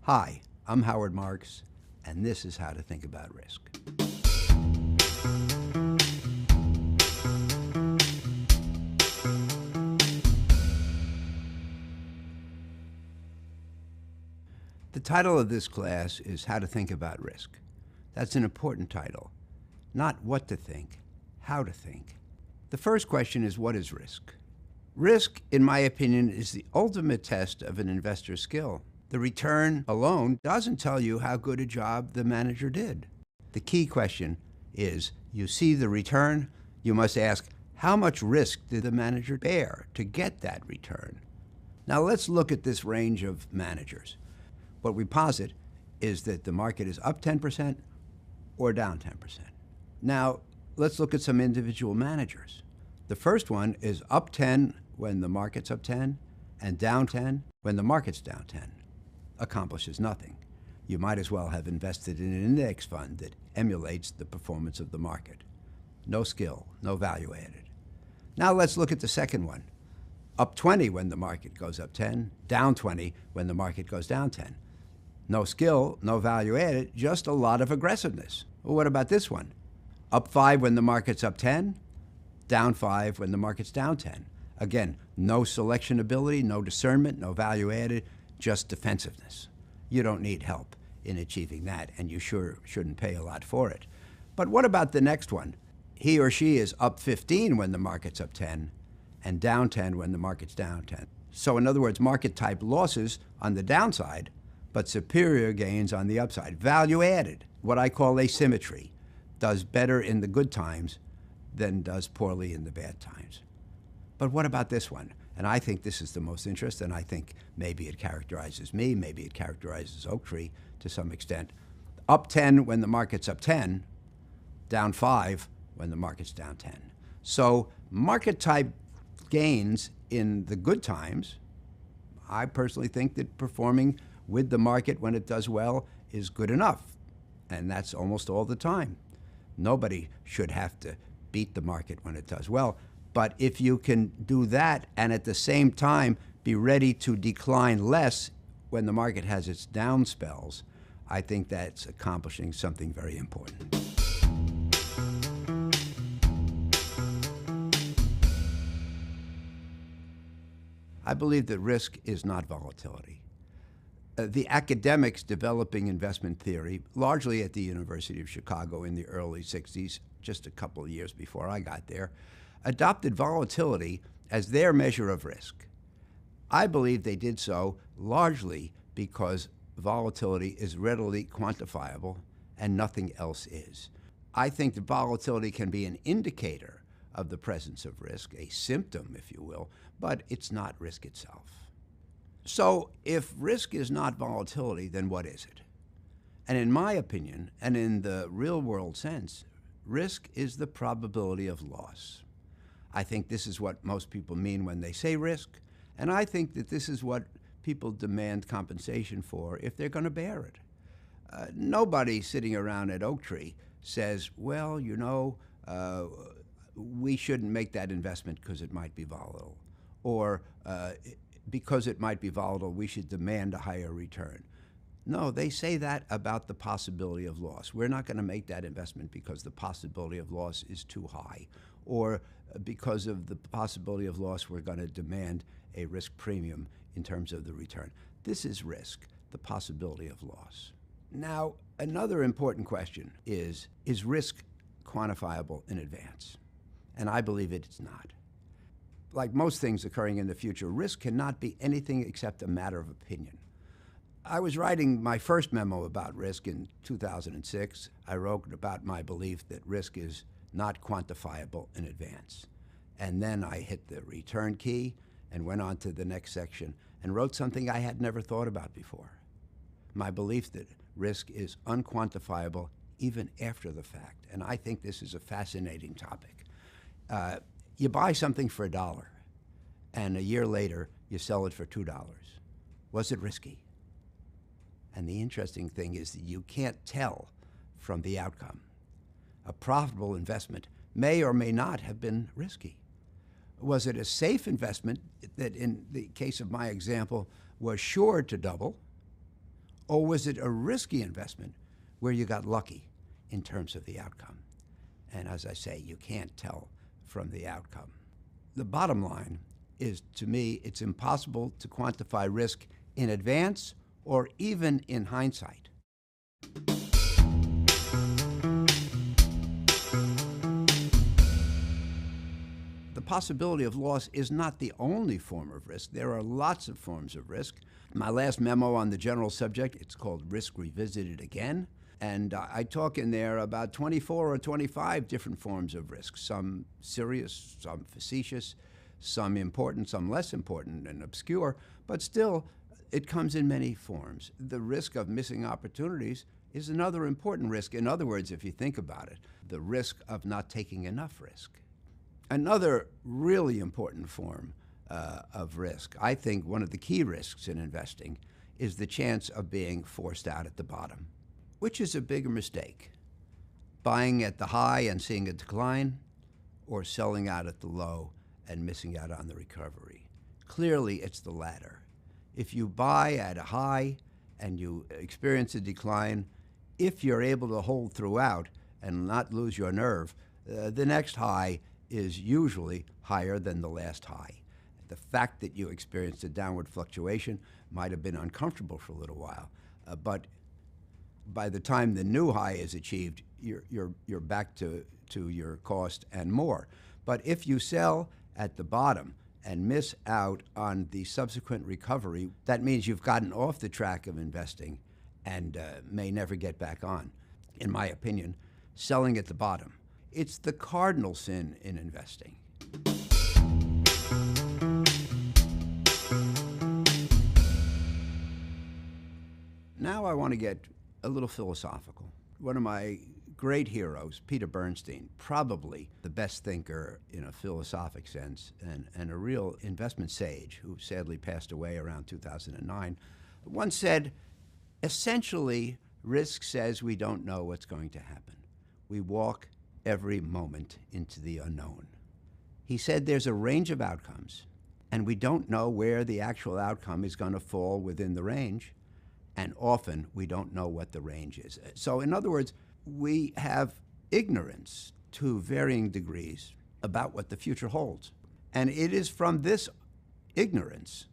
Hi, I'm Howard Marks, and this is How to Think About Risk. The title of this class is How to Think About Risk. That's an important title. Not what to think, how to think. The first question is, what is risk? Risk, in my opinion, is the ultimate test of an investor's skill. The return alone doesn't tell you how good a job the manager did. The key question is, you see the return, you must ask, how much risk did the manager bear to get that return? Now let's look at this range of managers. What we posit is that the market is up 10% or down 10%. Now, let's look at some individual managers. The first one is up 10 when the market's up 10 and down 10 when the market's down 10. Accomplishes nothing. You might as well have invested in an index fund that emulates the performance of the market. No skill, no value added. Now let's look at the second one. Up 20 when the market goes up 10, down 20 when the market goes down 10. No skill, no value added, just a lot of aggressiveness. Well, what about this one? Up 5 when the market's up 10, down 5 when the market's down 10. Again, no selection ability, no discernment, no value added, just defensiveness. You don't need help in achieving that, and you sure shouldn't pay a lot for it. But what about the next one? He or she is up 15 when the market's up 10 and down 10 when the market's down 10. So in other words, market type losses on the downside, but superior gains on the upside. Value added, what I call asymmetry, does better in the good times than does poorly in the bad times. But what about this one? And I think this is the most interesting, and I think maybe it characterizes me, maybe it characterizes Oaktree to some extent. Up 10 when the market's up 10, down 5 when the market's down 10. So market type gains in the good times, I personally think that performing with the market when it does well is good enough. And that's almost all the time. Nobody should have to beat the market when it does well. But if you can do that and at the same time be ready to decline less when the market has its down spells, I think that's accomplishing something very important. I believe that risk is not volatility. The academics developing investment theory, largely at the University of Chicago in the early 60s, just a couple of years before I got there, adopted volatility as their measure of risk. I believe they did so largely because volatility is readily quantifiable and nothing else is. I think that volatility can be an indicator of the presence of risk, a symptom, if you will, but it's not risk itself. So if risk is not volatility, then what is it? And in my opinion, and in the real world sense, risk is the probability of loss. I think this is what most people mean when they say risk, and I think that this is what people demand compensation for if they're going to bear it. Nobody sitting around at Oaktree says, well, you know, we shouldn't make that investment because it might be volatile, or because it might be volatile, we should demand a higher return. No, they say that about the possibility of loss. We're not going to make that investment because the possibility of loss is too high, or because of the possibility of loss, we're going to demand a risk premium in terms of the return. This is risk, the possibility of loss. Now, another important question is risk quantifiable in advance? And I believe it is not. Like most things occurring in the future, risk cannot be anything except a matter of opinion. I was writing my first memo about risk in 2006. I wrote about my belief that risk is not quantifiable in advance. And then I hit the return key and went on to the next section and wrote something I had never thought about before. My belief that risk is unquantifiable even after the fact. And I think this is a fascinating topic. You buy something for $1, and a year later you sell it for $2. Was it risky? And the interesting thing is that you can't tell from the outcome. A profitable investment may or may not have been risky. Was it a safe investment that, in the case of my example, was sure to double? Or was it a risky investment where you got lucky in terms of the outcome? And as I say, you can't tell from the outcome. The bottom line is, to me, it's impossible to quantify risk in advance or even in hindsight. The possibility of loss is not the only form of risk. There are lots of forms of risk. My last memo on the general subject, it's called Risk Revisited Again. And I talk in there about 24 or 25 different forms of risk, some serious, some facetious, some important, some less important and obscure, but still, it comes in many forms. The risk of missing opportunities is another important risk. In other words, if you think about it, the risk of not taking enough risk. Another really important form of risk, I think one of the key risks in investing, is the chance of being forced out at the bottom. Which is a bigger mistake? Buying at the high and seeing a decline, or selling out at the low and missing out on the recovery? Clearly, it's the latter. If you buy at a high and you experience a decline, if you're able to hold throughout and not lose your nerve, the next high is usually higher than the last high. The fact that you experienced a downward fluctuation might have been uncomfortable for a little while, but by the time the new high is achieved, you're back to your cost and more. But if you sell at the bottom and miss out on the subsequent recovery, that means you've gotten off the track of investing and may never get back on. In my opinion, selling at the bottom, it's the cardinal sin in investing. Now I want to get a little philosophical. One of my great heroes, Peter Bernstein, probably the best thinker in a philosophic sense and a real investment sage who sadly passed away around 2009, once said, essentially, risk says we don't know what's going to happen. We walk every moment into the unknown. He said there's a range of outcomes, and we don't know where the actual outcome is going to fall within the range, and often we don't know what the range is. So in other words, we have ignorance to varying degrees about what the future holds. And it is from this ignorance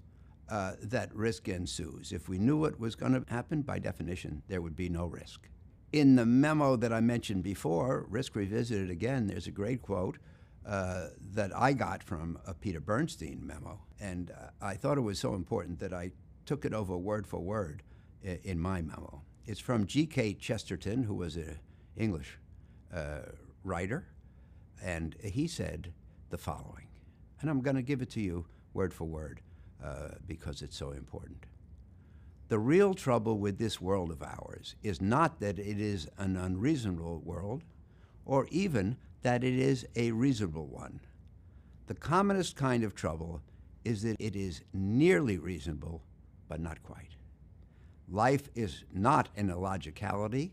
that risk ensues. If we knew what was going to happen, by definition, there would be no risk. In the memo that I mentioned before, Risk Revisited Again, there's a great quote that I got from a Peter Bernstein memo. And I thought it was so important that I took it over word for word in my memo. It's from G.K. Chesterton, who was an English writer, and he said the following, and I'm going to give it to you word for word because it's so important. The real trouble with this world of ours is not that it is an unreasonable world, or even that it is a reasonable one. The commonest kind of trouble is that it is nearly reasonable, but not quite. Life is not an illogicality,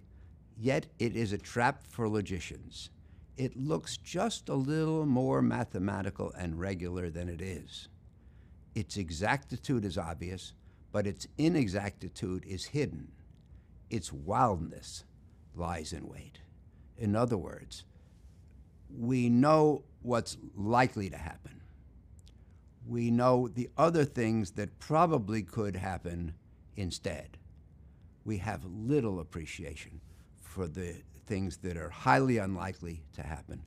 yet it is a trap for logicians. It looks just a little more mathematical and regular than it is. Its exactitude is obvious, but its inexactitude is hidden. Its wildness lies in wait. In other words, we know what's likely to happen. We know the other things that probably could happen instead. We have little appreciation for the things that are highly unlikely to happen,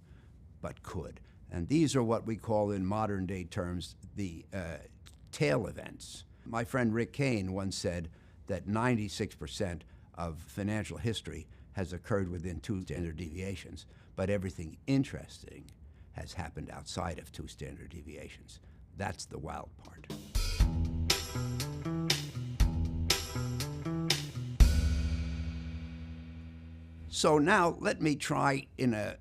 but could. And these are what we call in modern day terms the tail events. My friend Rick Kane once said that 96% of financial history has occurred within 2 standard deviations, but everything interesting has happened outside of 2 standard deviations. That's the wild part. So now let me try, in a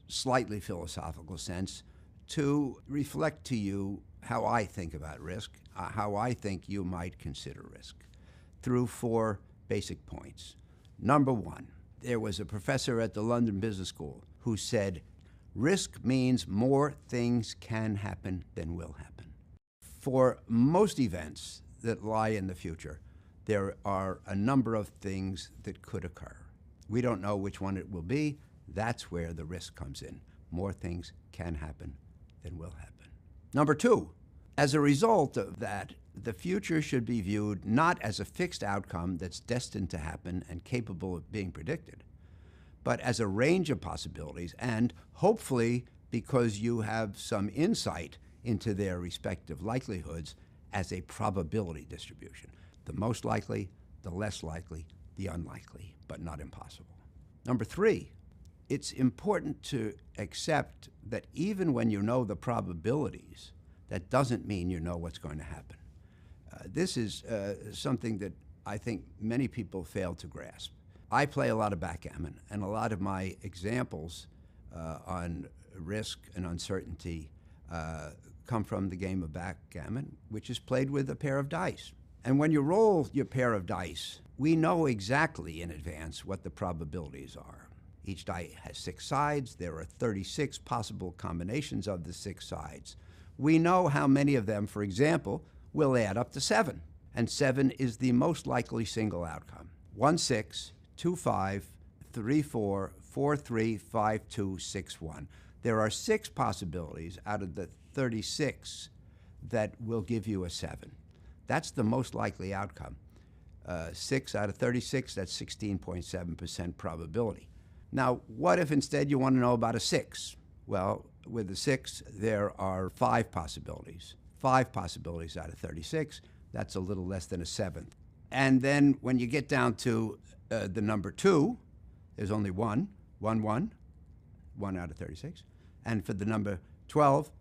slightly philosophical sense, to reflect to you how I think about risk, how I think you might consider risk, through 4 basic points. Number 1, there was a professor at the London Business School who said, risk means more things can happen than will happen. For most events that lie in the future, there are a number of things that could occur. We don't know which one it will be. That's where the risk comes in. More things can happen than will happen. Number two, as a result of that, the future should be viewed not as a fixed outcome that's destined to happen and capable of being predicted, but as a range of possibilities, and hopefully, because you have some insight into their respective likelihoods, as a probability distribution. The most likely, the less likely, the unlikely, but not impossible. Number three, it's important to accept that even when you know the probabilities, that doesn't mean you know what's going to happen. This is something that I think many people fail to grasp. I play a lot of backgammon, and a lot of my examples on risk and uncertainty come from the game of backgammon, which is played with a pair of dice. And when you roll your pair of dice, we know exactly in advance what the probabilities are. Each die has 6 sides. There are 36 possible combinations of the 6 sides. We know how many of them, for example, will add up to 7. And 7 is the most likely single outcome. 1, 6, 2, 5, 3, 4, 4, 3, 5, 2, 6, 1. There are 6 possibilities out of the 36 that will give you a 7. That's the most likely outcome. 6 out of 36, that's 16.7% probability. Now, what if instead you want to know about a 6? Well, with the 6, there are 5 possibilities. 5 possibilities out of 36, that's a little less than a 7th. And then when you get down to the number 2, there's only 1 out of 36. And for the number 12,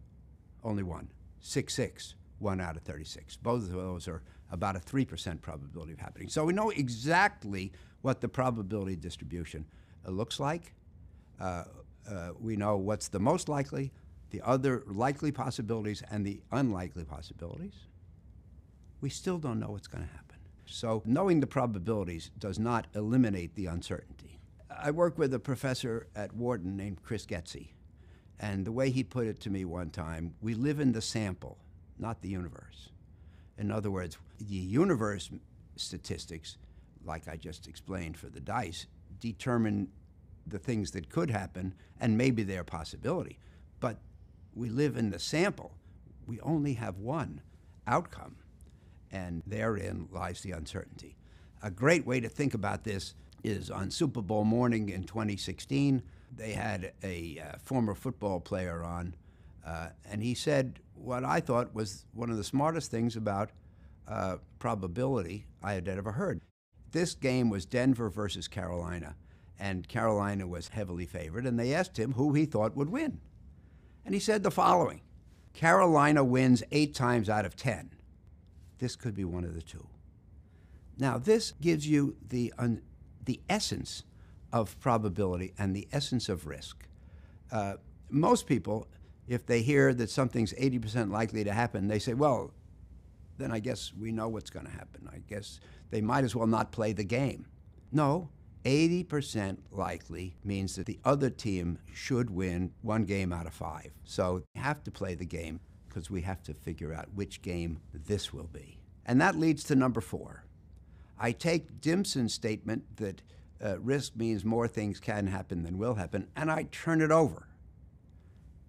only 1. 6, 6, 1 out of 36. Both of those are about a 3% probability of happening. So we know exactly what the probability distribution looks like. We know what's the most likely, the other likely possibilities, and the unlikely possibilities. We still don't know what's going to happen. So knowing the probabilities does not eliminate the uncertainty. I work with a professor at Wharton named Chris Getzey, and the way he put it to me one time, we live in the sample, not the universe. In other words, the universe statistics, like I just explained for the dice, determine the things that could happen, and maybe they're a possibility. But we live in the sample. We only have one outcome, and therein lies the uncertainty. A great way to think about this is on Super Bowl morning in 2016, they had a former football player on, and he said what I thought was one of the smartest things about probability I had ever heard. This game was Denver versus Carolina, and Carolina was heavily favored, and they asked him who he thought would win. And he said the following: Carolina wins 8 times out of 10. This could be one of the two. Now, this gives you the essence of probability and the essence of risk. Most people, if they hear that something's 80% likely to happen, they say, well, then I guess we know what's going to happen. I guess they might as well not play the game. No, 80% likely means that the other team should win 1 game out of 5. So we have to play the game because we have to figure out which game this will be. And that leads to number 4. I take Dimson's statement that risk means more things can happen than will happen, and I turn it over.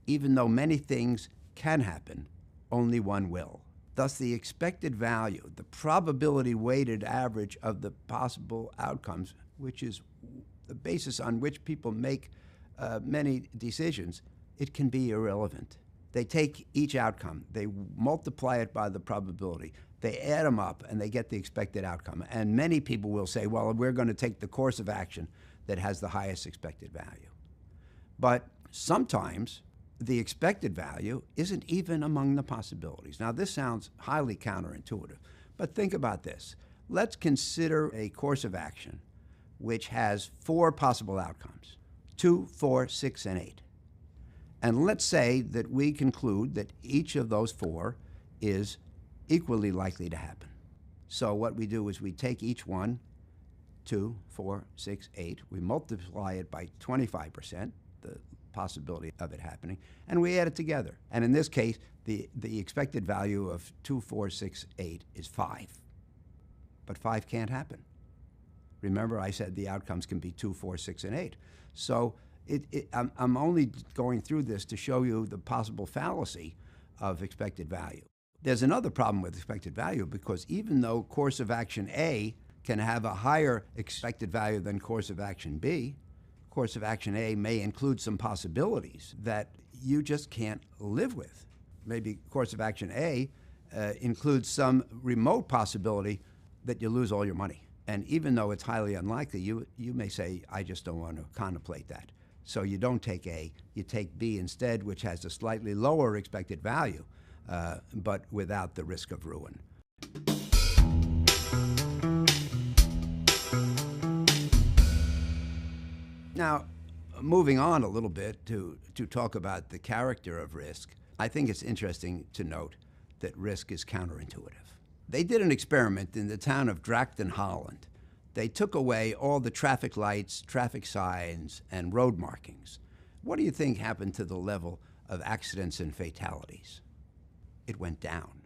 Even though many things can happen, only one will. Thus, the expected value, the probability weighted average of the possible outcomes, which is the basis on which people make many decisions, it can be irrelevant. They take each outcome, they multiply it by the probability, they add them up, and they get the expected outcome. And many people will say, well, we're going to take the course of action that has the highest expected value. But sometimes the expected value isn't even among the possibilities. Now, this sounds highly counterintuitive, but think about this. Let's consider a course of action which has 4 possible outcomes: 2, 4, 6, and 8. And let's say that we conclude that each of those 4 is equally likely to happen. So what we do is we take each one, 2, 4, 6, 8, we multiply it by 25%, the possibility of it happening, and we add it together. And in this case, the expected value of 2, 4, 6, 8 is 5. but 5 can't happen. Remember, I said the outcomes can be 2, 4, 6, and 8. So I'm only going through this to show you the possible fallacy of expected value. There's another problem with expected value, because even though course of action A can have a higher expected value than course of action B, course of action A may include some possibilities that you just can't live with. Maybe course of action A includes some remote possibility that you lose all your money. And even though it's highly unlikely, you may say, I just don't want to contemplate that. So you don't take A, you take B instead, which has a slightly lower expected value, but without the risk of ruin. Now, moving on a little bit to talk about the character of risk, I think it's interesting to note that risk is counterintuitive. They did an experiment in the town of Drachten, Holland. They took away all the traffic lights, traffic signs, and road markings. What do you think happened to the level of accidents and fatalities? It went down.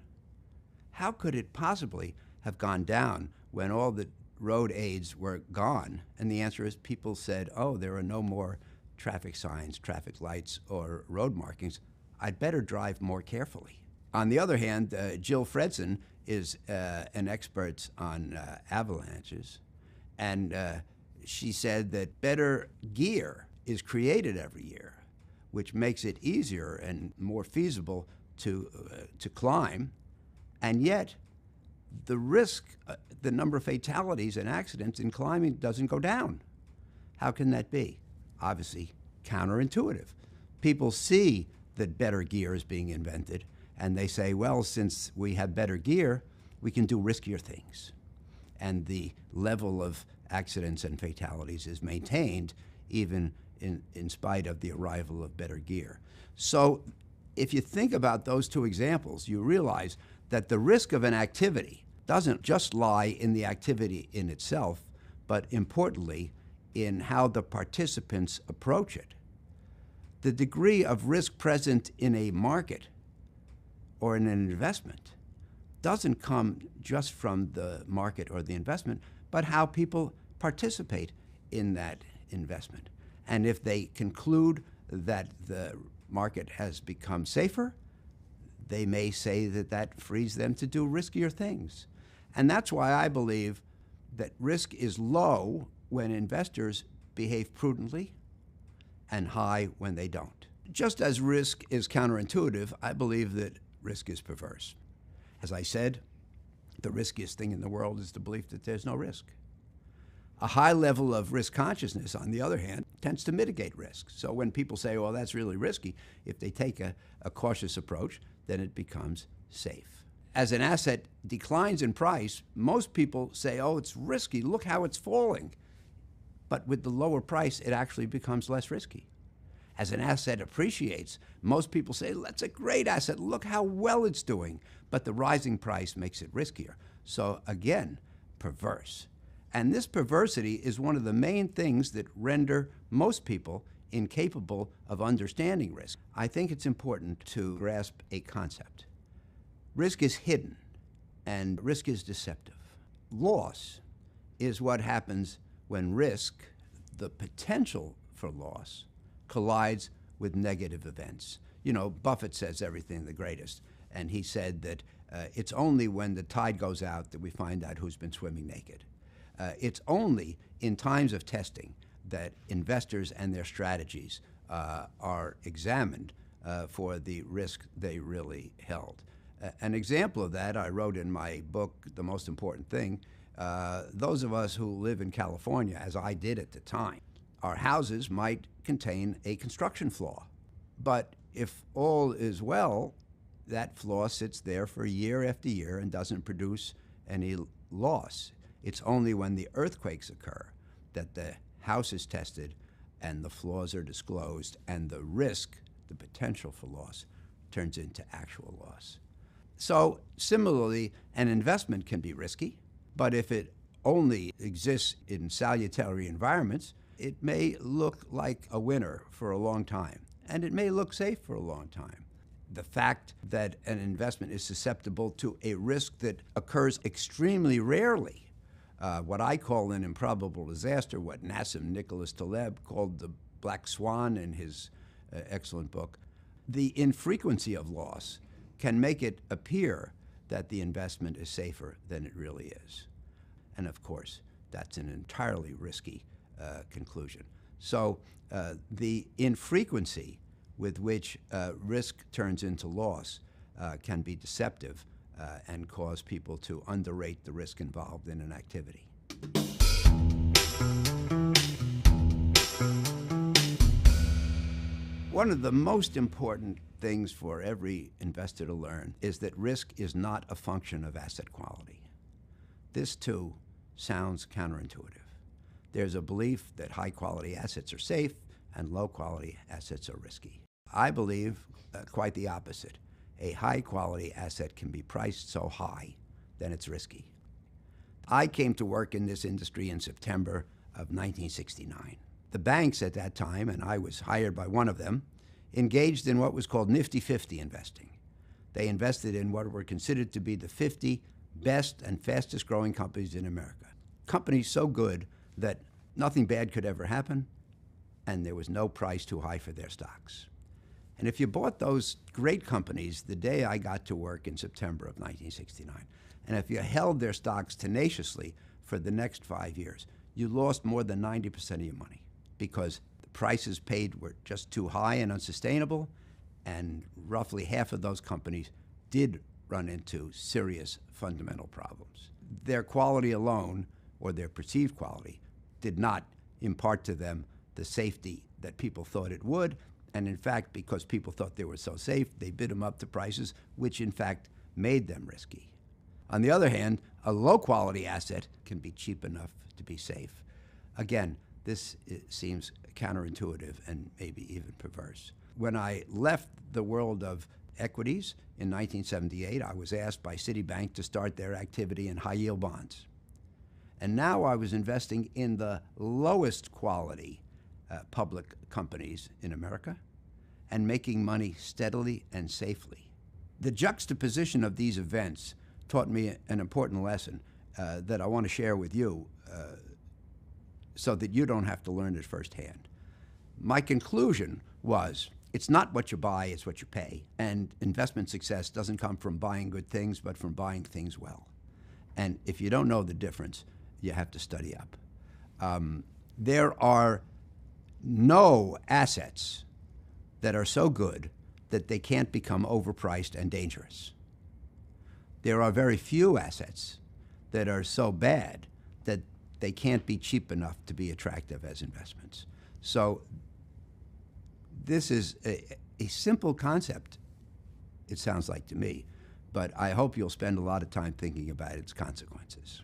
How could it possibly have gone down when all the road aids were gone? And the answer is people said, oh, there are no more traffic signs, traffic lights, or road markings. I'd better drive more carefully. On the other hand, Jill Fredson is an expert on avalanches, and she said that better gear is created every year, which makes it easier and more feasible to climb, and yet the risk, the number of fatalities and accidents in climbing doesn't go down. How can that be? Obviously, counterintuitive. People see that better gear is being invented, and they say, well, since we have better gear, we can do riskier things. And the level of accidents and fatalities is maintained even in spite of the arrival of better gear. So if you think about those two examples, you realize that the risk of an activity doesn't just lie in the activity in itself, but importantly, in how the participants approach it. The degree of risk present in a market or in an investment doesn't come just from the market or the investment, but how people participate in that investment. And if they conclude that the market has become safer, they may say that that frees them to do riskier things. And that's why I believe that risk is low when investors behave prudently and high when they don't. Just as risk is counterintuitive, I believe that risk is perverse. As I said, the riskiest thing in the world is the belief that there's no risk. A high level of risk consciousness, on the other hand, tends to mitigate risk. So when people say, well, that's really risky, if they take a cautious approach, then it becomes safe. As an asset declines in price, most people say, oh, it's risky, look how it's falling. But with the lower price, it actually becomes less risky. As an asset appreciates, most people say, that's a great asset, look how well it's doing. But the rising price makes it riskier. So again, perverse. And this perversity is one of the main things that render most people incapable of understanding risk. I think it's important to grasp a concept. Risk is hidden, and risk is deceptive. Loss is what happens when risk, the potential for loss, collides with negative events. You know, Buffett says everything the greatest, and he said that it's only when the tide goes out that we find out who's been swimming naked. It's only in times of testing that investors and their strategies are examined for the risk they really held. An example of that I wrote in my book, The Most Important Thing. Those of us who live in California, as I did at the time, our houses might contain a construction flaw. But if all is well, that flaw sits there for year after year and doesn't produce any loss. It's only when the earthquakes occur that the house is tested and the flaws are disclosed and the risk, the potential for loss, turns into actual loss. So similarly, an investment can be risky, but if it only exists in salutary environments, it may look like a winner for a long time, and it may look safe for a long time. The fact that an investment is susceptible to a risk that occurs extremely rarely what I call an improbable disaster, what Nassim Nicholas Taleb called the black swan in his excellent book. The infrequency of loss can make it appear that the investment is safer than it really is. And of course, that's an entirely risky conclusion. So the infrequency with which risk turns into loss can be deceptive and cause people to underrate the risk involved in an activity. One of the most important things for every investor to learn is that risk is not a function of asset quality. This, too, sounds counterintuitive. There's a belief that high-quality assets are safe and low-quality assets are risky. I believe quite the opposite. A high-quality asset can be priced so high that it's risky. I came to work in this industry in September of 1969. The banks at that time, and I was hired by one of them, engaged in what was called Nifty 50 investing. They invested in what were considered to be the 50 best and fastest growing companies in America. Companies so good that nothing bad could ever happen, and there was no price too high for their stocks. And if you bought those great companies the day I got to work in September of 1969, and if you held their stocks tenaciously for the next 5 years, you lost more than 90% of your money because the prices paid were just too high and unsustainable, and roughly half of those companies did run into serious fundamental problems. Their quality alone, or their perceived quality, did not impart to them the safety that people thought it would, and in fact, because people thought they were so safe, they bid them up to prices which in fact made them risky. On the other hand, a low-quality asset can be cheap enough to be safe. Again, this seems counterintuitive and maybe even perverse. When I left the world of equities in 1978, I was asked by Citibank to start their activity in high-yield bonds. And now I was investing in the lowest quality public companies in America and making money steadily and safely. The juxtaposition of these events taught me an important lesson that I want to share with you so that you don't have to learn it firsthand. My conclusion was, it's not what you buy, it's what you pay. And investment success doesn't come from buying good things, but from buying things well. And if you don't know the difference, you have to study up. There are no assets that are so good that they can't become overpriced and dangerous. There are very few assets that are so bad that they can't be cheap enough to be attractive as investments. So this is a simple concept, it sounds like to me, but I hope you'll spend a lot of time thinking about its consequences.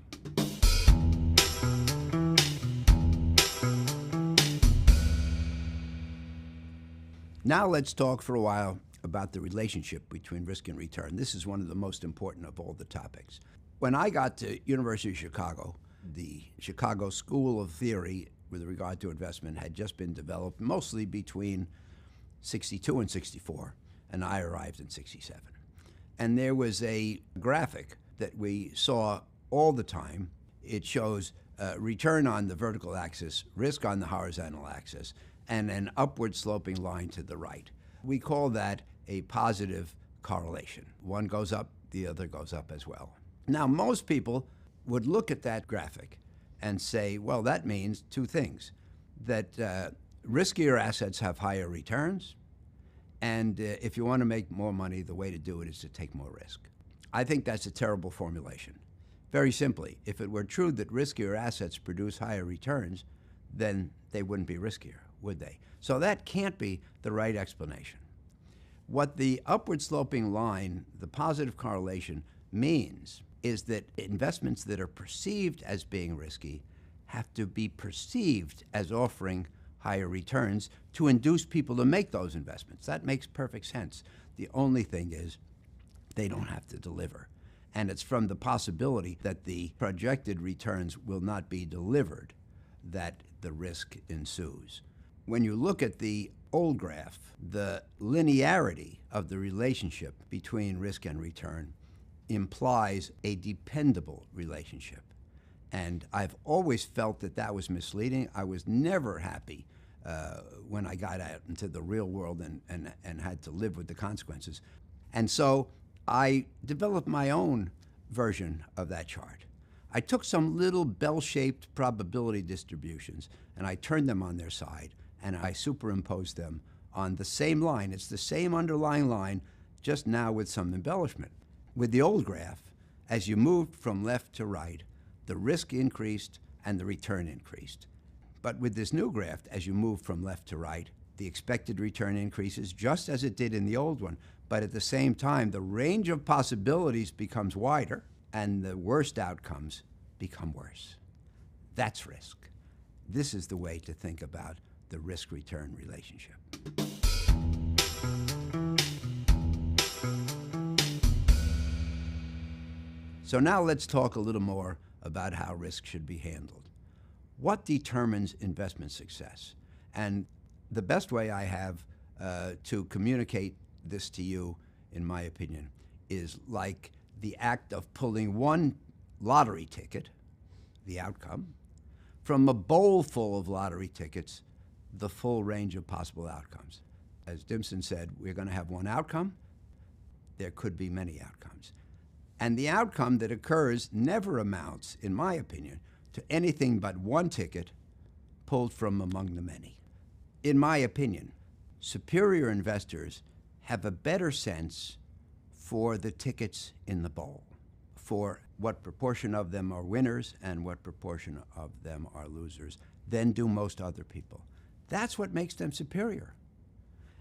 Now let's talk for a while about the relationship between risk and return. This is one of the most important of all the topics. When I got to University of Chicago, the Chicago School of Theory with regard to investment had just been developed mostly between 62 and 64, and I arrived in 67. And there was a graphic that we saw all the time. It shows return on the vertical axis, risk on the horizontal axis, and an upward sloping line to the right. We call that a positive correlation. One goes up, the other goes up as well. Now, most people would look at that graphic and say, well, that means two things, that riskier assets have higher returns, and if you want to make more money, the way to do it is to take more risk. I think that's a terrible formulation. Very simply, if it were true that riskier assets produce higher returns, then they wouldn't be riskier, would they? So that can't be the right explanation. What the upward sloping line, the positive correlation, means is that investments that are perceived as being risky have to be perceived as offering higher returns to induce people to make those investments. That makes perfect sense. The only thing is they don't have to deliver. And it's from the possibility that the projected returns will not be delivered that the risk ensues. When you look at the old graph, the linearity of the relationship between risk and return implies a dependable relationship. And I've always felt that that was misleading. I was never happy when I got out into the real world and had to live with the consequences. And so I developed my own version of that chart. I took some little bell-shaped probability distributions and I turned them on their side and I superimposed them on the same line. It's the same underlying line, just now with some embellishment. With the old graph, as you moved from left to right, the risk increased and the return increased. But with this new graph, as you move from left to right, the expected return increases just as it did in the old one. But at the same time, the range of possibilities becomes wider and the worst outcomes become worse. That's risk. This is the way to think about the risk-return relationship. So now let's talk a little more about how risk should be handled. What determines investment success? And the best way I have to communicate this to you, in my opinion, is like the act of pulling one lottery ticket, the outcome, from a bowl full of lottery tickets, the full range of possible outcomes. As Dimson said, we're going to have one outcome. There could be many outcomes. And the outcome that occurs never amounts, in my opinion, to anything but one ticket pulled from among the many. In my opinion, superior investors have a better sense for the tickets in the bowl, for what proportion of them are winners and what proportion of them are losers, than do most other people. That's what makes them superior.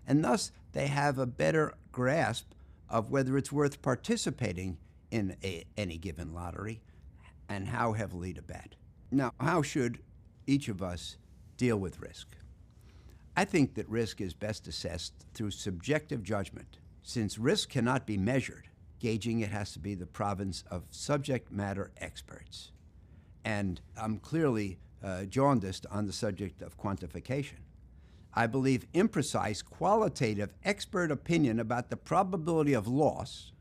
And thus, they have a better grasp of whether it's worth participating in any given lottery and how heavily to bet. Now, how should each of us deal with risk? I think that risk is best assessed through subjective judgment. Since risk cannot be measured, gauging it has to be the province of subject matter experts. And I'm clearly jaundiced on the subject of quantification. I believe imprecise, qualitative, expert opinion about the probability of loss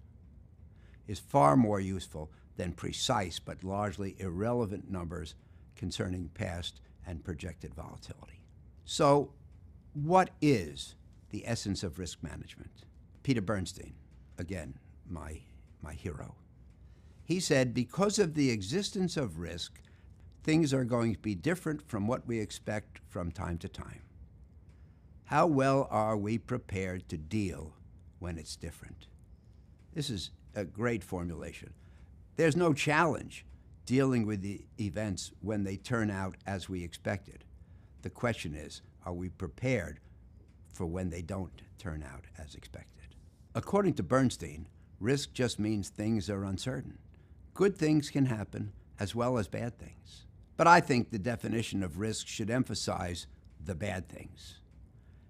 is far more useful than precise but largely irrelevant numbers concerning past and projected volatility. So, what is the essence of risk management? Peter Bernstein, again, my hero. He said, because of the existence of risk, things are going to be different from what we expect from time to time. How well are we prepared to deal when it's different? This is a great formulation. There's no challenge dealing with the events when they turn out as we expected. The question is, are we prepared for when they don't turn out as expected? According to Bernstein, risk just means things are uncertain. Good things can happen as well as bad things. But I think the definition of risk should emphasize the bad things.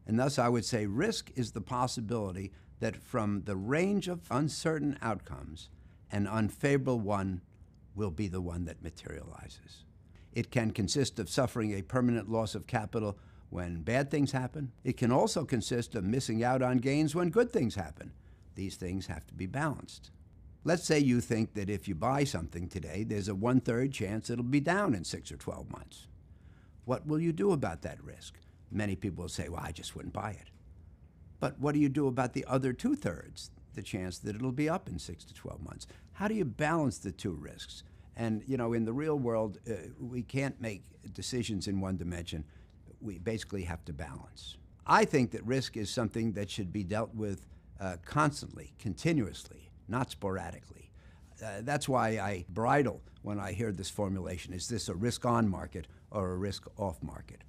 And thus I would say risk is the possibility that from the range of uncertain outcomes, an unfavorable one will be the one that materializes. It can consist of suffering a permanent loss of capital when bad things happen. It can also consist of missing out on gains when good things happen. These things have to be balanced. Let's say you think that if you buy something today, there's a 1/3 chance it'll be down in 6 or 12 months. What will you do about that risk? Many people will say, well, I just wouldn't buy it. But what do you do about the other 2/3, the chance that it'll be up in 6 to 12 months? How do you balance the two risks? And, you know, in the real world, we can't make decisions in one dimension. We basically have to balance. I think that risk is something that should be dealt with constantly, continuously, not sporadically. That's why I bridle when I hear this formulation. Is this a risk-on market or a risk-off market?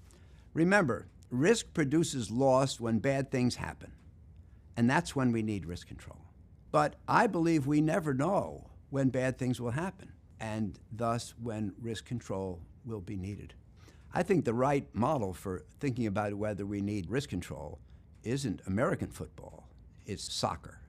Remember, risk produces loss when bad things happen, and that's when we need risk control. But I believe we never know when bad things will happen, and thus when risk control will be needed. I think the right model for thinking about whether we need risk control isn't American football, it's soccer.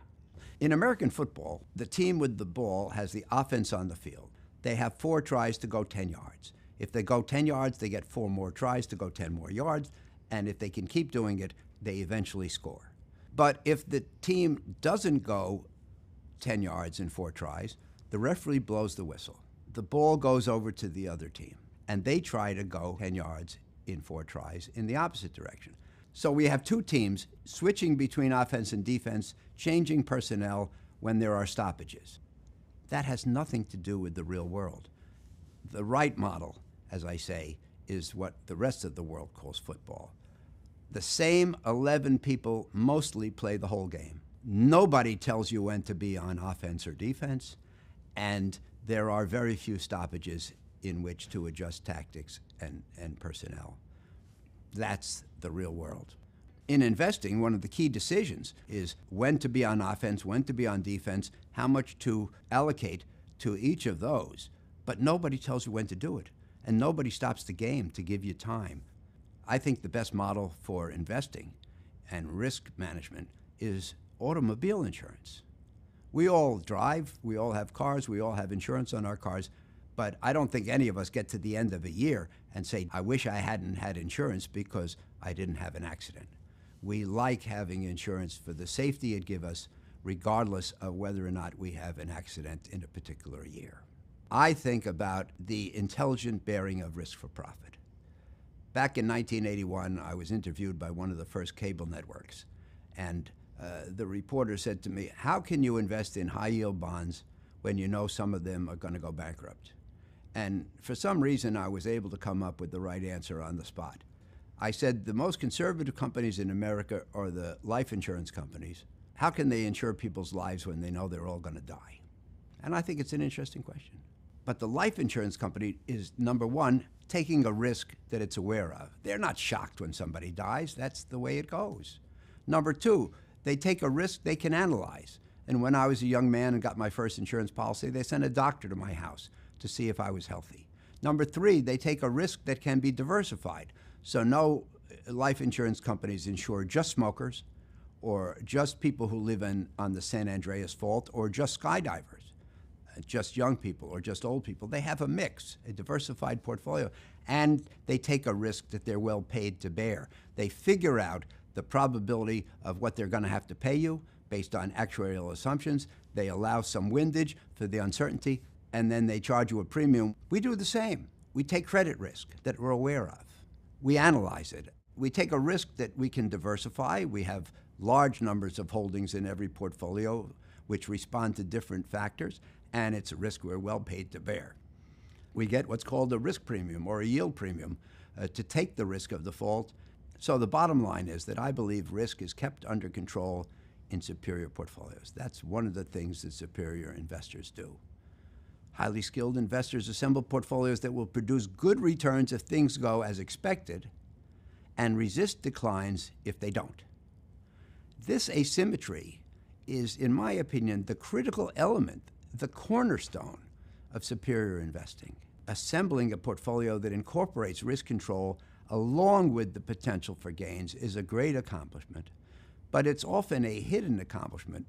In American football, the team with the ball has the offense on the field. They have 4 tries to go 10 yards. If they go 10 yards, they get 4 more tries to go 10 more yards, and if they can keep doing it, they eventually score. But if the team doesn't go 10 yards in 4 tries, the referee blows the whistle. the ball goes over to the other team, and they try to go 10 yards in 4 tries in the opposite direction. So we have 2 teams switching between offense and defense, changing personnel when there are stoppages. That has nothing to do with the real world. The right model, as I say, is what the rest of the world calls football. The same 11 people mostly play the whole game. Nobody tells you when to be on offense or defense, and there are very few stoppages in which to adjust tactics and personnel. That's the real world. In investing, one of the key decisions is when to be on offense, when to be on defense, how much to allocate to each of those. But nobody tells you when to do it, and nobody stops the game to give you time. I think the best model for investing and risk management is automobile insurance. We all drive, we all have cars, we all have insurance on our cars, but I don't think any of us get to the end of a year and say, I wish I hadn't had insurance because I didn't have an accident. We like having insurance for the safety it gives us, regardless of whether or not we have an accident in a particular year. I think about the intelligent bearing of risk for profit. Back in 1981, I was interviewed by one of the first cable networks, and the reporter said to me, how can you invest in high-yield bonds when you know some of them are going to go bankrupt? And for some reason, I was able to come up with the right answer on the spot. I said, the most conservative companies in America are the life insurance companies. How can they insure people's lives when they know they're all going to die? And I think it's an interesting question. But the life insurance company is, number one, taking a risk that it's aware of. They're not shocked when somebody dies. That's the way it goes. Number two, they take a risk they can analyze. And when I was a young man and got my first insurance policy, they sent a doctor to my house to see if I was healthy. Number three, they take a risk that can be diversified. So no life insurance companies insure just smokers or just people who live on the San Andreas Fault or just skydivers, just young people or just old people. They have a mix, a diversified portfolio, and they take a risk that they're well paid to bear. They figure out the probability of what they're going to have to pay you based on actuarial assumptions. They allow some windage for the uncertainty, and then they charge you a premium. We do the same. We take credit risk that we're aware of. We analyze it. We take a risk that we can diversify. We have large numbers of holdings in every portfolio which respond to different factors, and it's a risk we're well paid to bear. We get what's called a risk premium or a yield premium to take the risk of default. So the bottom line is that I believe risk is kept under control in superior portfolios. That's one of the things that superior investors do. Highly skilled investors assemble portfolios that will produce good returns if things go as expected and resist declines if they don't. This asymmetry is, in my opinion, the critical element, the cornerstone of superior investing. Assembling a portfolio that incorporates risk control along with the potential for gains is a great accomplishment, but it's often a hidden accomplishment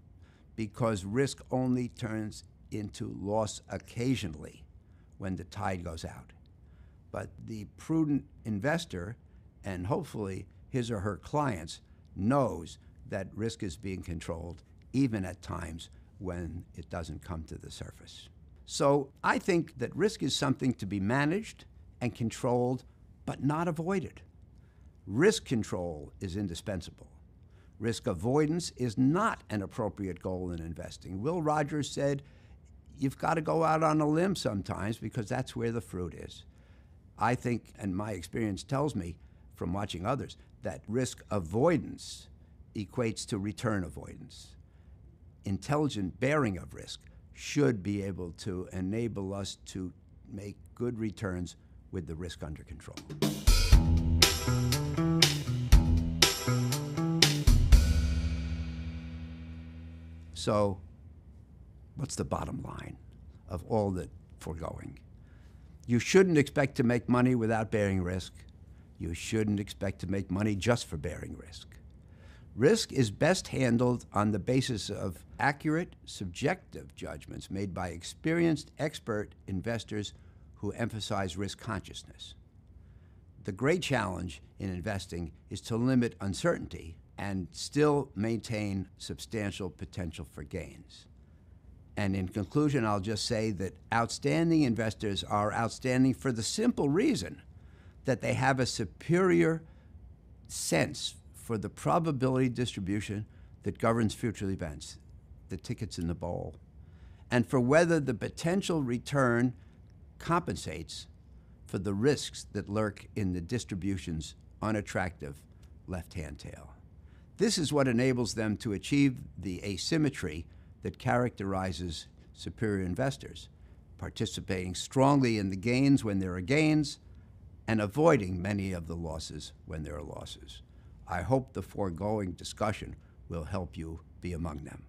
because risk only turns into loss occasionally when the tide goes out. But the prudent investor, and hopefully his or her clients, knows that risk is being controlled even at times when it doesn't come to the surface. So I think that risk is something to be managed and controlled, but not avoided. Risk control is indispensable. Risk avoidance is not an appropriate goal in investing. Will Rogers said, you've got to go out on a limb sometimes because that's where the fruit is. I think, and my experience tells me from watching others, that risk avoidance equates to return avoidance. Intelligent bearing of risk should be able to enable us to make good returns with the risk under control. So, what's the bottom line of all that foregoing? You shouldn't expect to make money without bearing risk. You shouldn't expect to make money just for bearing risk. Risk is best handled on the basis of accurate, subjective judgments made by experienced, expert investors who emphasize risk consciousness. The great challenge in investing is to limit uncertainty and still maintain substantial potential for gains. And in conclusion, I'll just say that outstanding investors are outstanding for the simple reason that they have a superior sense for the probability distribution that governs future events, the tickets in the bowl, and for whether the potential return compensates for the risks that lurk in the distribution's unattractive left-hand tail. This is what enables them to achieve the asymmetry that characterizes superior investors, participating strongly in the gains when there are gains and avoiding many of the losses when there are losses. I hope the foregoing discussion will help you be among them.